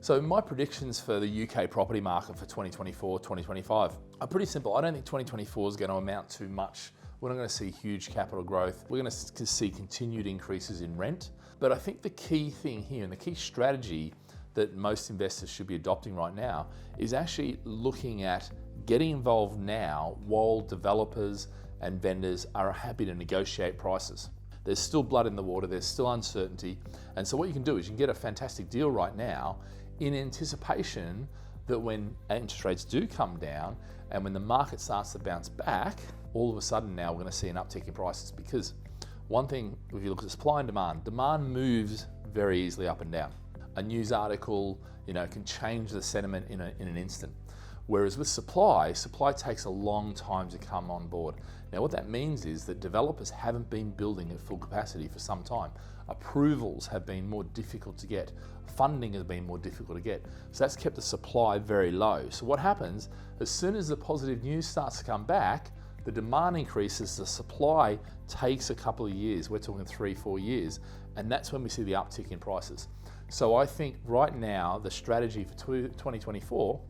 So my predictions for the UK property market for 2024, 2025 are pretty simple. I don't think 2024 is going to amount to much. We're not going to see huge capital growth. We're going to see continued increases in rent. But I think the key thing here and the key strategy that most investors should be adopting right now is actually looking at getting involved now while developers and vendors are happy to negotiate prices. There's still blood in the water, there's still uncertainty. And so what you can do is you can get a fantastic deal right now in anticipation that when interest rates do come down and when the market starts to bounce back, all of a sudden now we're going to see an uptick in prices. Because one thing, if you look at supply and demand moves very easily up and down. A news article, can change the sentiment in an instant. Whereas with supply takes a long time to come on board. Now what that means is that developers haven't been building at full capacity for some time. Approvals have been more difficult to get. Funding has been more difficult to get. So that's kept the supply very low. So what happens, as soon as the positive news starts to come back, the demand increases, the supply takes a couple of years. We're talking 3-4 years. And that's when we see the uptick in prices. So I think right now, the strategy for 2024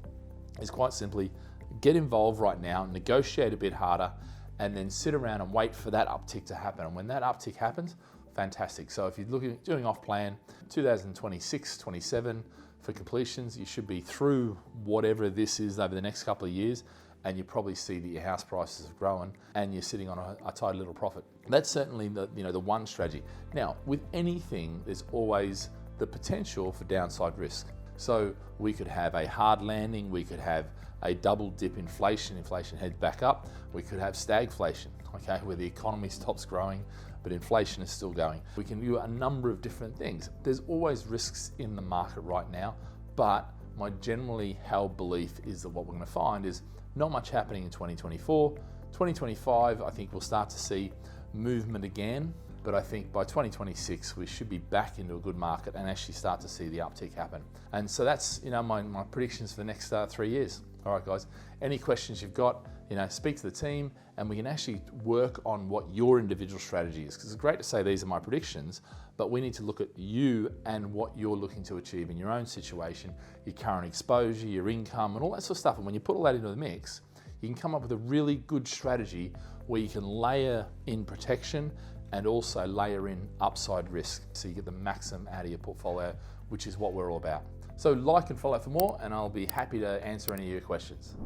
is quite simply get involved right now, negotiate a bit harder, and then sit around and wait for that uptick to happen. And when that uptick happens, fantastic. So if you're doing off plan, 2026, 27 for completions, you should be through whatever this is over the next couple of years, and you probably see that your house prices have grown and you're sitting on a tidy little profit. That's certainly the one strategy. Now, with anything, there's always the potential for downside risk. So we could have a hard landing, we could have a double dip inflation heads back up, we could have stagflation, okay, where the economy stops growing, but inflation is still going. We can do a number of different things. There's always risks in the market right now, but my generally held belief is that what we're going to find is not much happening in 2024. 2025, I think we'll start to see movement again. But I think by 2026, we should be back into a good market and actually start to see the uptick happen. And so that's my predictions for the next 3 years. All right, guys, any questions you've got, speak to the team and we can actually work on what your individual strategy is. Because it's great to say these are my predictions, but we need to look at you and what you're looking to achieve in your own situation, your current exposure, your income and all that sort of stuff. And when you put all that into the mix, you can come up with a really good strategy where you can layer in protection and also layer in upside risk so you get the maximum out of your portfolio, which is what we're all about. So like and follow for more, and I'll be happy to answer any of your questions.